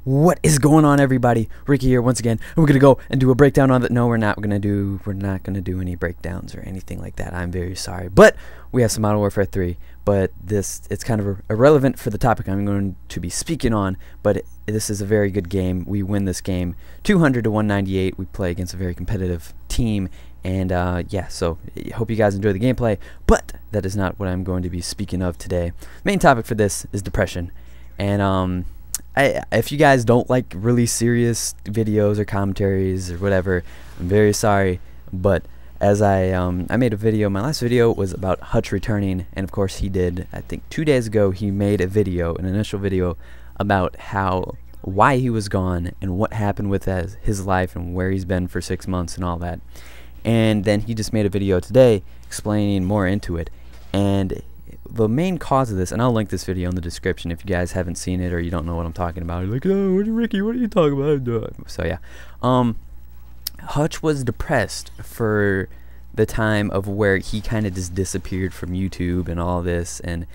What is going on, everybody? Ricky here once again, and we're gonna go and do a breakdown on that. No, we're not gonna do any breakdowns or anything like that. I'm very sorry, but we have some Modern Warfare 3. But it's kind of irrelevant for the topic I'm going to be speaking on. But this is a very good game. We win this game 200 to 198. We play against a very competitive team, and yeah. So I hope you guys enjoy the gameplay. But that is not what I'm going to be speaking of today. Main topic for this is depression, and if you guys don't like really serious videos or commentaries or whatever, I'm very sorry, but as I made a video, my last video was about Hutch returning, and of course he did, I think 2 days ago, he made a video, an initial video, about why he was gone and what happened with his life and where he's been for 6 months and all that. And then he just made a video today explaining more into it, and the main cause of this, and I'll link this video in the description if you guys haven't seen it or you don't know what I'm talking about. You're like, oh, Ricky, what are you talking about? So yeah, Hutch was depressed for the time of where he kind of just disappeared from YouTube and all this, and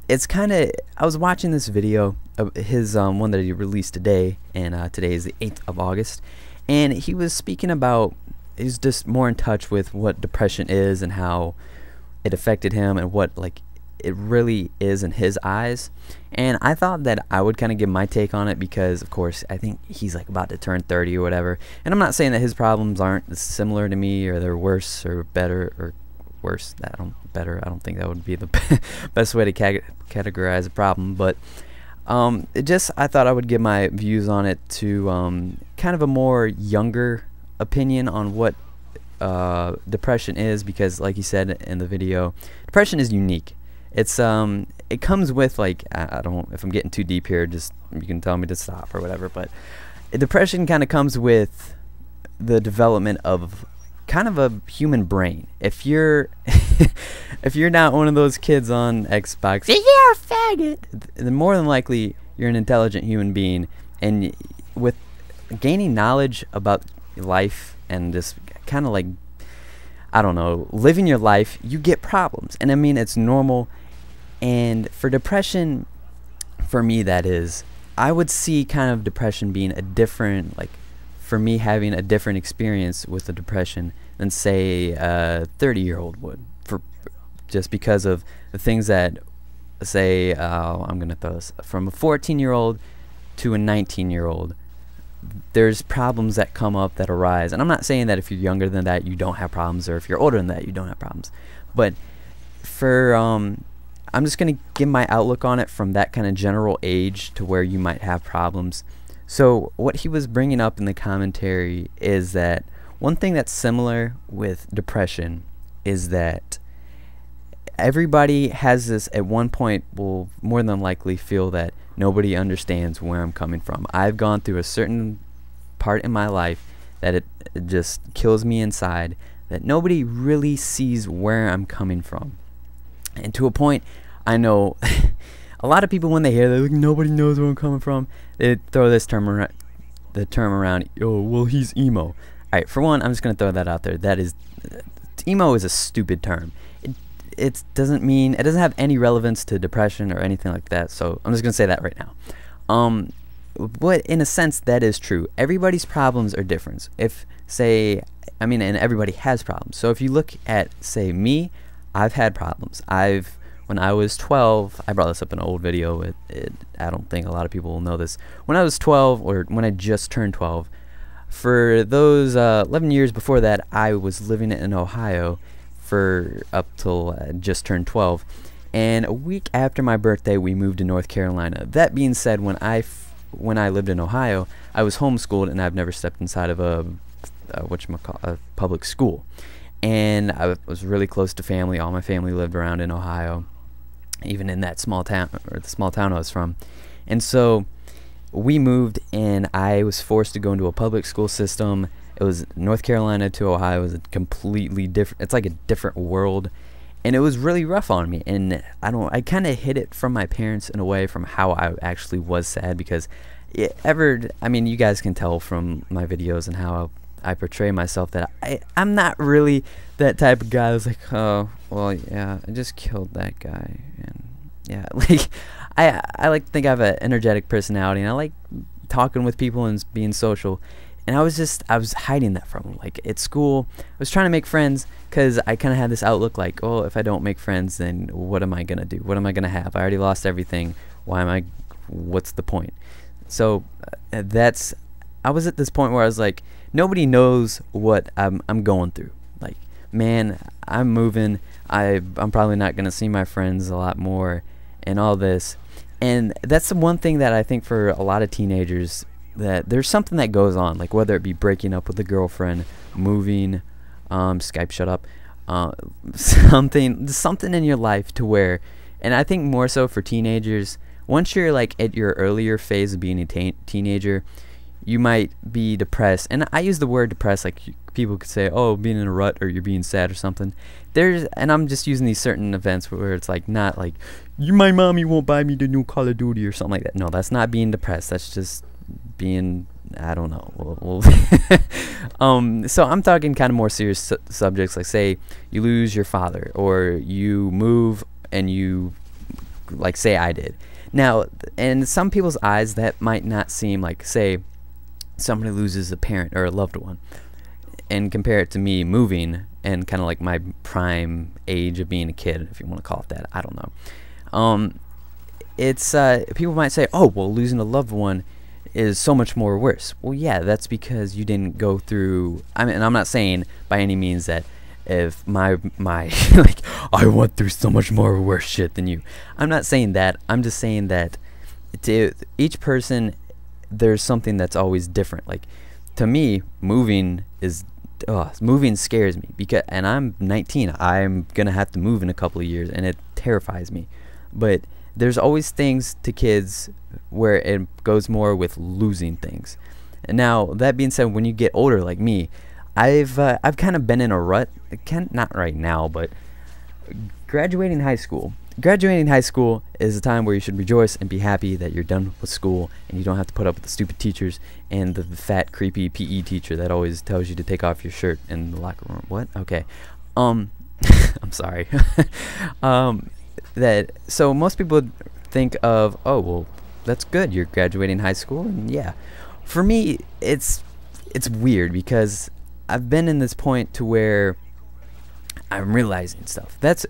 it's kind of, I was watching this video of his one that he released today, and today is the 8th of August, and he was speaking about, he's just more in touch with what depression is and how it affected him and what like it really is in his eyes. And I thought that I would kind of give my take on it because, of course, I think he's like about to turn 30 or whatever, and I'm not saying that his problems aren't similar to me or they're worse or better or worse. I don't think that would be the best way to categorize a problem, but I thought I would give my views on it to kind of a more younger opinion on what depression is, because like he said in the video, depression is unique. It's it comes with, like, I don't, if I'm getting too deep here, just you can tell me to stop or whatever, but depression kind of comes with the development of kind of a human brain. If you're if you're not one of those kids on Xbox, you're a faggot, then more than likely you're an intelligent human being, and with gaining knowledge about life and just kind of like, I don't know, living your life, you get problems, and I mean, it's normal. And for depression, for me, that is, I would see kind of depression being a different, like, for me having a different experience with the depression than say a 30-year-old would, for just because of the things that, say, I'm gonna throw this, from a 14-year-old to a 19-year-old, there's problems that come up that arise. And I'm not saying that if you're younger than that you don't have problems, or if you're older than that you don't have problems, but for I'm just gonna give my outlook on it from that kind of general age to where you might have problems. So what he was bringing up in the commentary is that one thing that's similar with depression is that everybody has this at one point, will more than likely feel that nobody understands where I'm coming from. I've gone through a certain part in my life that it just kills me inside, that nobody really sees where I'm coming from. And to a point, I know a lot of people, when they hear that, like, nobody knows where I'm coming from, they throw this term around, oh, well, he's emo. Alright, for one, I'm just going to throw that out there. That is, emo is a stupid term. It doesn't mean, it doesn't have any relevance to depression or anything like that, so I'm just going to say that right now. But in a sense, that is true. Everybody's problems are different. If, say, I mean, and everybody has problems. So if you look at, say, me, I've had problems. When I was 12, I brought this up in an old video, I don't think a lot of people will know this. When I was 12, or when I just turned 12, for those 11 years before that, I was living in Ohio for up till I just turned 12. And a week after my birthday, we moved to North Carolina. That being said, when I lived in Ohio, I was homeschooled, and I've never stepped inside of a public school. And I was really close to family. All my family lived around in Ohio, even in that small town, or the small town I was from. And so we moved, and I was forced to go into a public school system. It was North Carolina to Ohio. It was a completely different, it's like a different world, and it was really rough on me. And I kind of hid it from my parents in a way, from how I actually was sad, because I mean, you guys can tell from my videos and how I portray myself that I'm not really that type of guy that's like, oh, well, yeah, I just killed that guy, and yeah, like, I like to think I have an energetic personality, and I like talking with people and being social. And I was hiding that from them. Like at school, I was trying to make friends because I kind of had this outlook like, oh, if I don't make friends, then what am I going to do? What am I going to have? I already lost everything. What's the point? So I was at this point where I was like, nobody knows what I'm going through. Like, man, I'm moving. I'm probably not going to see my friends a lot more and all this. And that's the one thing that I think for a lot of teenagers, that there's something that goes on, like whether it be breaking up with a girlfriend, moving, Skype shut up, something in your life to where, and I think more so for teenagers, once you're like at your earlier phase of being a teenager, you might be depressed. And I use the word depressed, like people could say, oh, being in a rut, or you're being sad or something. And I'm just using these certain events where it's like, not like, my mommy won't buy me the new Call of Duty or something like that. No, that's not being depressed. That's just being, I don't know. So I'm talking kind of more serious subjects, like say you lose your father, or you move and you, like say I did. Now, in some people's eyes, that might not seem like, say somebody loses a parent or a loved one, and compare it to me moving and kind of like my prime age of being a kid, if you want to call it that. I don't know. It's people might say, oh, well, losing a loved one is so much more worse. Well, yeah, that's because you didn't go through, I mean, and I'm not saying by any means that if my like, I went through so much more worse shit than you. I'm not saying that. I'm just saying that to each person, there's something that's always different. Like, to me, moving scares me, because, and I'm 19. I'm gonna have to move in a couple of years, and it terrifies me. But there's always things to kids where it goes more with losing things. And now, that being said, when you get older like me, I've kind of been in a rut. Not right now, but graduating high school. Graduating high school is a time where you should rejoice and be happy that you're done with school and you don't have to put up with the stupid teachers and the fat, creepy PE teacher that always tells you to take off your shirt in the locker room. What? Okay. I'm sorry. So most people think of, oh, well, that's good, you're graduating high school. And yeah, for me, it's weird, because I've been in this point to where I'm realizing stuff. That's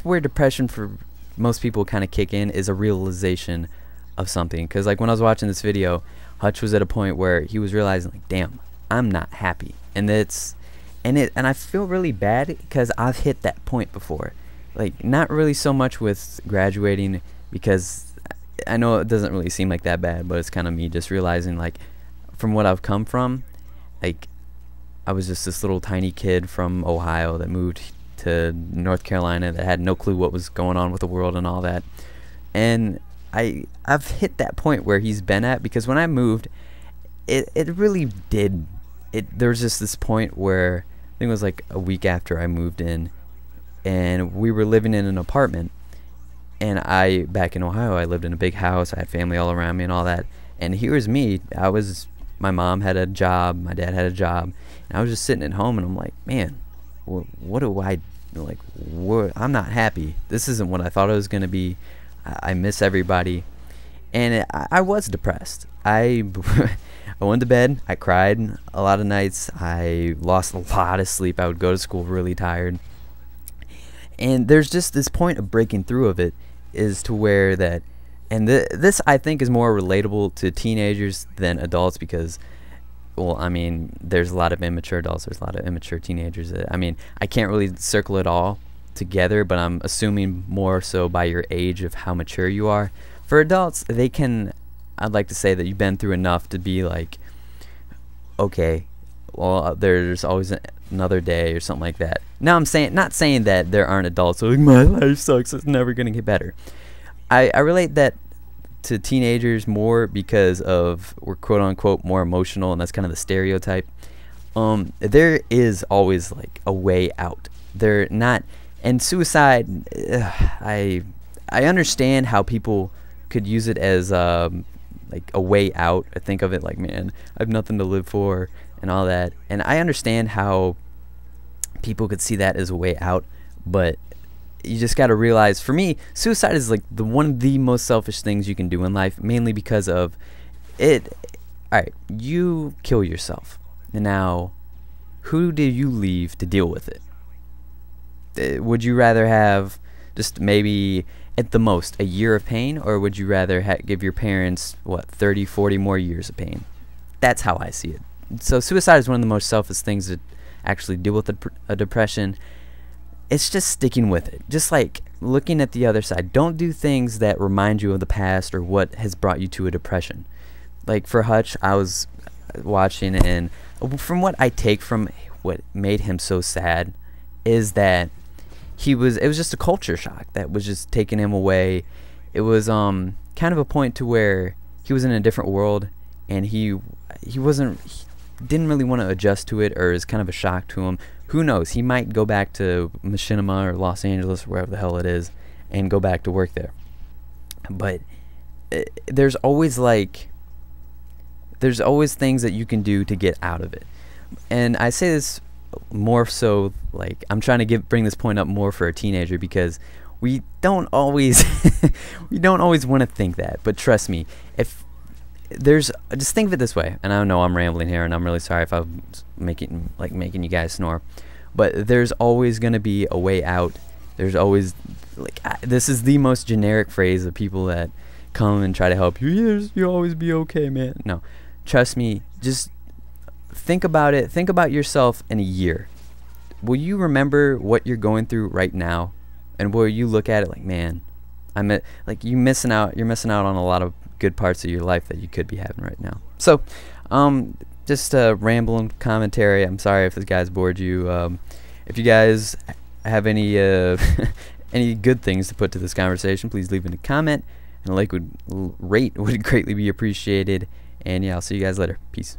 where depression for most people kind of kick in, is a realization of something. Because like when I was watching this video, Hutch was at a point where he was realizing, like, damn, I'm not happy. And I feel really bad, because I've hit that point before. Like, not really so much with graduating, because I know it doesn't really seem like that bad, but it's kind of me just realizing, like, from what I've come from, like, I was just this little tiny kid from Ohio that moved to North Carolina that had no clue what was going on with the world and all that. And I've hit that point where he's been at, because when I moved, it really did. There was just this point where, I think it was like a week after I moved in, and we were living in an apartment. And back in Ohio, I lived in a big house. I had family all around me and all that. And here's me. My mom had a job. My dad had a job. And I was just sitting at home, and I'm like, man, what do I, like, I'm not happy. This isn't what I thought it was going to be. I miss everybody. And I was depressed. I went to bed. I cried a lot of nights. I lost a lot of sleep. I would go to school really tired. And there's just this point of breaking through of it, is to where that, and this I think is more relatable to teenagers than adults, because, well, I mean, there's a lot of immature adults, there's a lot of immature teenagers. I mean, I can't really circle it all together, but I'm assuming more so by your age of how mature you are. For adults, I'd like to say that you've been through enough to be like, okay, well, there's always another day or something like that. Now, not saying that there aren't adults who are like, my life sucks, it's never gonna get better. I relate that to teenagers more because we're quote unquote more emotional, and that's kind of the stereotype. There is always like a way out. They're not, and suicide, I understand how people could use it as like a way out. I think of it like, man, I have nothing to live for and all that, and I understand how people could see that as a way out, but you just got to realize, for me, suicide is like one of the most selfish things you can do in life, mainly because of it Alright, you kill yourself. Now, who do you leave to deal with it? Would you rather have just maybe at the most a year of pain, or would you rather give your parents, what, 30, 40 more years of pain? That's how I see it. So suicide is one of the most selfless things to actually deal with a depression. It's just sticking with it. Just like looking at the other side. Don't do things that remind you of the past or what has brought you to a depression. Like for Hutch, I was watching, and from what I take from what made him so sad is that it was just a culture shock that was just taking him away. It was kind of a point to where he was in a different world, and he didn't really want to adjust to it, or is kind of a shock to him. Who knows? He might go back to Machinima or Los Angeles or wherever the hell it is and go back to work there. But there's always things that you can do to get out of it. And I say this more so, like, I'm trying to bring this point up more for a teenager, because we don't always want to think that. But trust me, just think of it this way, and I know I'm rambling here, and I'm really sorry if I'm making you guys snore, but there's always going to be a way out. There's always, this is the most generic phrase of people that come and try to help you. You'll always be okay, man. No, trust me, just think about it. Think about yourself in a year. Will you remember what you're going through right now? And will you look at it like, man, you're missing out on a lot of good parts of your life that you could be having right now. So, just a rambling commentary. I'm sorry if this guy's bored you. If you guys have any any good things to put to this conversation, please leave in a comment, and a rate would greatly be appreciated. And yeah, I'll see you guys later. Peace.